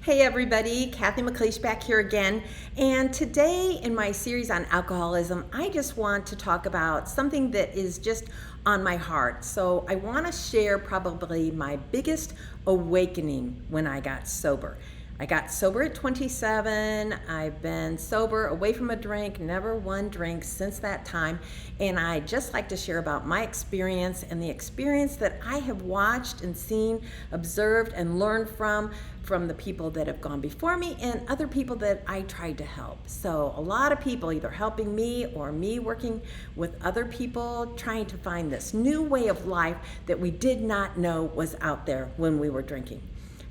Hey everybody, Cathy McLeish back here again. And today in my series on alcoholism, I just want to talk about something that is just on my heart. So I want to share probably my biggest awakening when I got sober. I got sober at 27. I've been sober, away from a drink, never one drink since that time. And I just like to share about my experience and the experience that I have watched and seen, observed, and learned from the people that have gone before me and other people that I tried to help. So a lot of people either helping me or me working with other people trying to find this new way of life that we did not know was out there when we were drinking.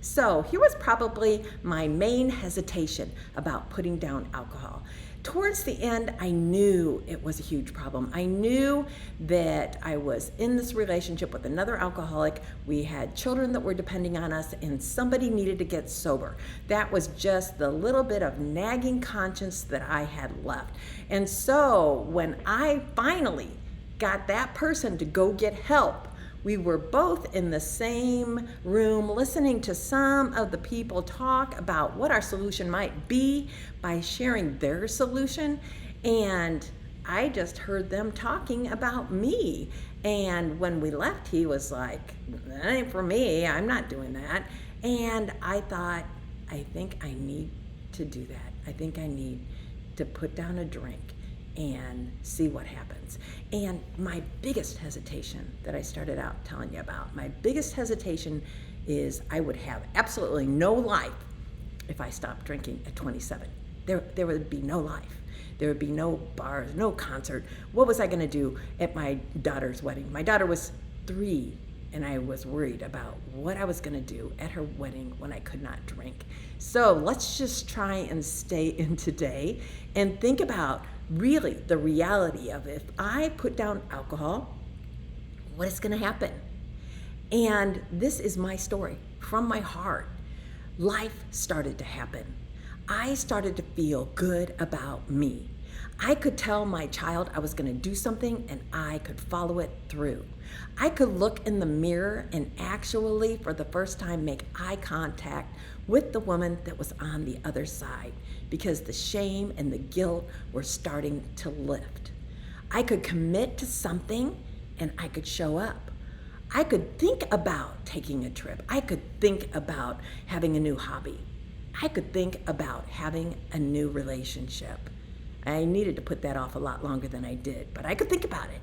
So here was probably my main hesitation about putting down alcohol. Towards the end, I knew it was a huge problem. I knew that I was in this relationship with another alcoholic. We had children that were depending on us, and somebody needed to get sober. That was just the little bit of nagging conscience that I had left. And so when I finally got that person to go get help, we were both in the same room listening to some of the people talk about what our solution might be by sharing their solution. And I just heard them talking about me. And when we left, he was like, that ain't for me. I'm not doing that. And I thought, I think I need to do that. I think I need to put down a drink and see what happens. And my biggest hesitation that I started out telling you about, my biggest hesitation is I would have absolutely no life if I stopped drinking at 27. There would be no life. There would be no bars, no concert. What was I going to do at my daughter's wedding? My daughter was 3, and I was worried about what I was going to do at her wedding when I could not drink. So let's just try and stay in today and think about really the reality of if I put down alcohol, what is going to happen? And this is my story from my heart. Life started to happen. I started to feel good about me. I could tell my child I was going to do something and I could follow it through. I could look in the mirror and actually, for the first time, make eye contact with the woman that was on the other side because the shame and the guilt were starting to lift. I could commit to something and I could show up. I could think about taking a trip. I could think about having a new hobby. I could think about having a new relationship. I needed to put that off a lot longer than I did, but I could think about it.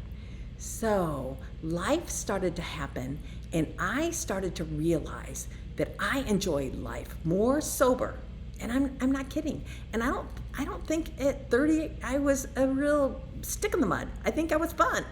So life started to happen, and I started to realize that I enjoyed life more sober. And I'm not kidding. And I don't think at 30 I was a real stick in the mud. I think I was fun.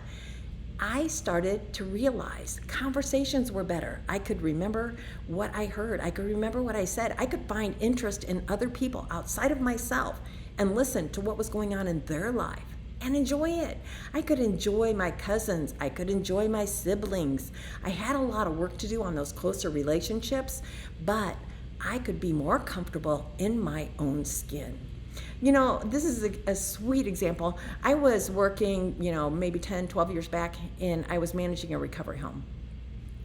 I started to realize conversations were better. I could remember what I heard. I could remember what I said. I could find interest in other people outside of myself and listen to what was going on in their life and enjoy it. I could enjoy my cousins. I could enjoy my siblings. I had a lot of work to do on those closer relationships, but I could be more comfortable in my own skin. You know, this is a sweet example. I was working, maybe 10, 12 years back, and I was managing a recovery home.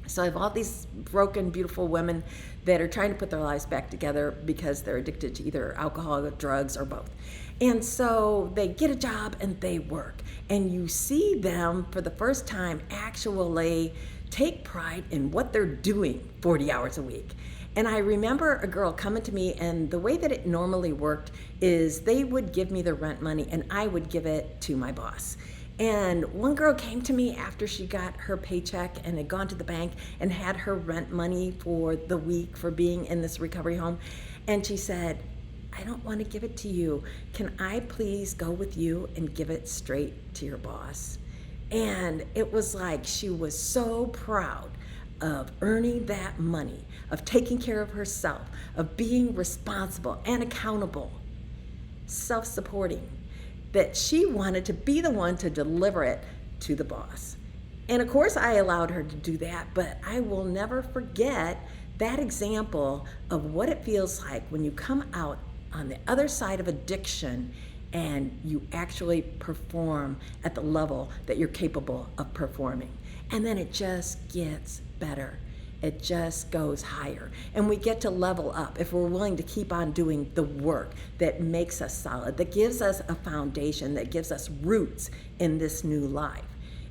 So I have all these broken, beautiful women that are trying to put their lives back together because they're addicted to either alcohol, drugs, or both. And so they get a job and they work. And you see them for the first time actually take pride in what they're doing 40 hours a week. And I remember a girl coming to me, and the way that it normally worked is they would give me the rent money and I would give it to my boss. And one girl came to me after she got her paycheck and had gone to the bank and had her rent money for the week for being in this recovery home. And she said, I don't want to give it to you. Can I please go with you and give it straight to your boss? And it was like she was so proud of earning that money, of taking care of herself, of being responsible and accountable, self-supporting, that she wanted to be the one to deliver it to the boss. And of course I allowed her to do that, but I will never forget that example of what it feels like when you come out on the other side of addiction and you actually perform at the level that you're capable of performing. And then it just gets better it just goes higher. And we get to level up if we're willing to keep on doing the work that makes us solid, that gives us a foundation, that gives us roots in this new life.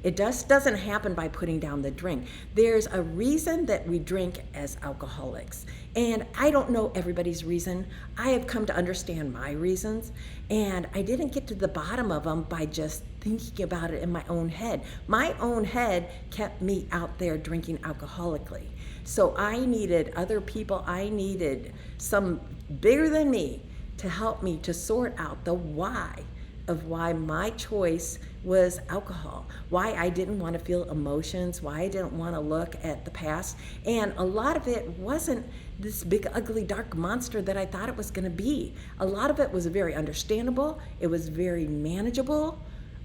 It just doesn't happen by putting down the drink. There's a reason that we drink as alcoholics. And I don't know everybody's reason. I have come to understand my reasons. And I didn't get to the bottom of them by just thinking about it in my own head. My own head kept me out there drinking alcoholically. So I needed other people. I needed some bigger than me to help me to sort out the why of why my choice was alcohol, why I didn't want to feel emotions, why I didn't want to look at the past. And a lot of it wasn't this big, ugly, dark monster that I thought it was going to be. A lot of it was very understandable. It was very manageable.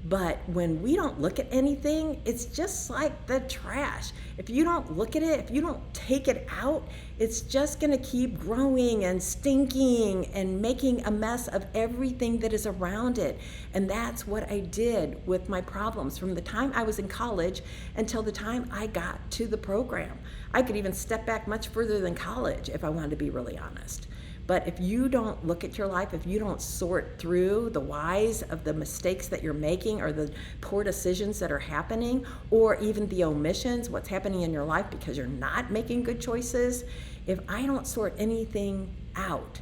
But when we don't look at anything, it's just like the trash. If you don't look at it, if you don't take it out, it's just going to keep growing and stinking and making a mess of everything that is around it. And that's what I did with my problems from the time I was in college until the time I got to the program. I could even step back much further than college if I wanted to be really honest. But if you don't look at your life, if you don't sort through the whys of the mistakes that you're making or the poor decisions that are happening, or even the omissions, what's happening in your life because you're not making good choices, if I don't sort anything out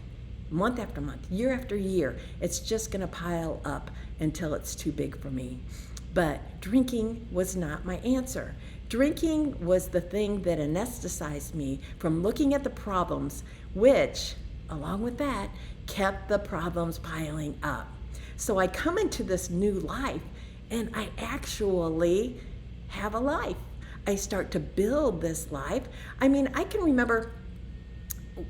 month after month, year after year, it's just going to pile up until it's too big for me. But drinking was not my answer. Drinking was the thing that anesthetized me from looking at the problems, which, along with that, kept the problems piling up. So I come into this new life and I actually have a life. I start to build this life. I mean, I can remember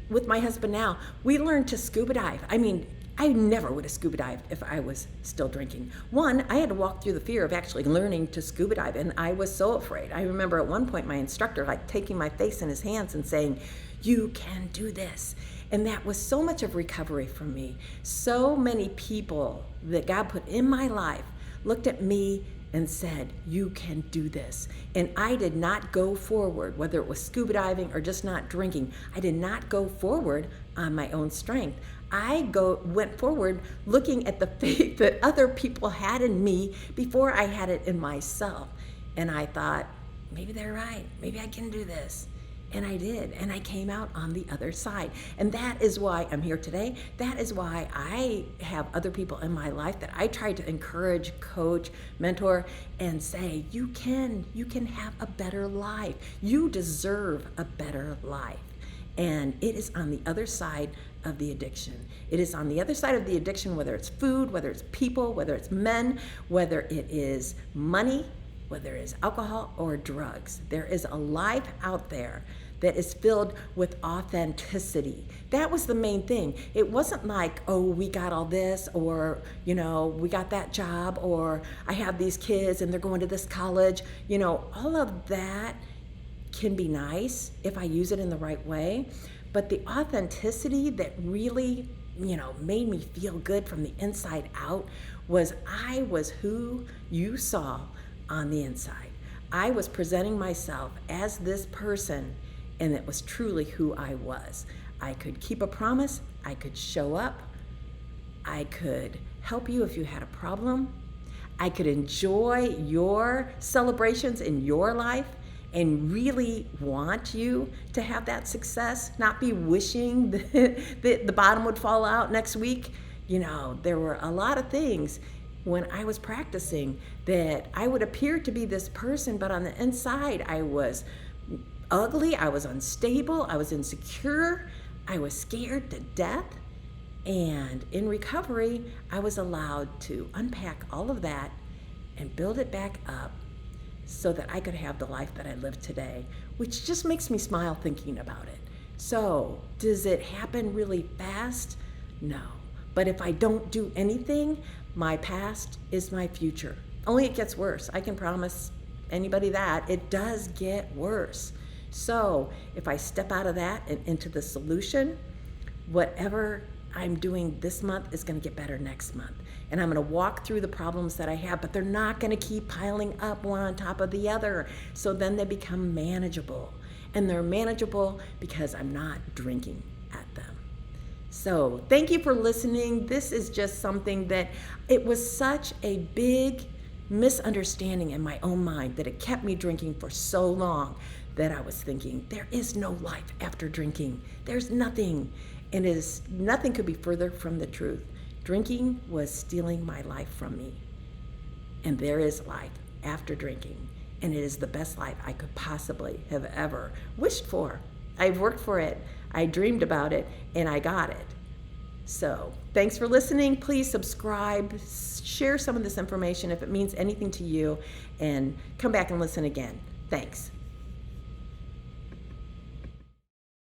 with my husband now, we learned to scuba dive. I mean, I never would have scuba dived if I was still drinking. One, I had to walk through the fear of actually learning to scuba dive, and I was so afraid. I remember at one point my instructor like taking my face in his hands and saying, "You can do this." And that was so much of recovery for me. So many people that God put in my life looked at me and said, "You can do this." And I did not go forward, whether it was scuba diving or just not drinking. I did not go forward on my own strength. I went forward looking at the faith that other people had in me before I had it in myself. And I thought, maybe they're right. Maybe I can do this. And I did, and I came out on the other side. And that is why I'm here today. That is why I have other people in my life that I try to encourage, coach, mentor, and say, you can have a better life. You deserve a better life. And it is on the other side of the addiction. It is on the other side of the addiction, whether it's food, whether it's people, whether it's men, whether it is money, whether it is alcohol or drugs. There is a life out there that is filled with authenticity. That was the main thing. It wasn't like, oh, we got all this, or, we got that job, or I have these kids and they're going to this college. All of that can be nice if I use it in the right way. But the authenticity that really, made me feel good from the inside out was I was who you saw on the inside. I was presenting myself as this person, and it was truly who I was. I could keep a promise. I could show up. I could help you if you had a problem. I could enjoy your celebrations in your life and really want you to have that success, not be wishing that the bottom would fall out next week. There were a lot of things when I was practicing that I would appear to be this person, but on the inside I was ugly, I was unstable, I was insecure, I was scared to death. And in recovery, I was allowed to unpack all of that and build it back up so that I could have the life that I live today, which just makes me smile thinking about it. So, does it happen really fast? No. But if I don't do anything, my past is my future. Only it gets worse. I can promise anybody that. It does get worse. So if I step out of that and into the solution, whatever I'm doing this month is going to get better next month. And I'm going to walk through the problems that I have, but they're not going to keep piling up one on top of the other. So then they become manageable. and they're manageable because I'm not drinking at them. So thank you for listening. This is just something that it was such a big misunderstanding in my own mind that it kept me drinking for so long that I was thinking, there is no life after drinking. There's nothing. And nothing could be further from the truth. Drinking was stealing my life from me. And there is life after drinking. And it is the best life I could possibly have ever wished for. I've worked for it. I dreamed about it, and I got it. So thanks for listening. Please subscribe, share some of this information if it means anything to you, and come back and listen again. Thanks.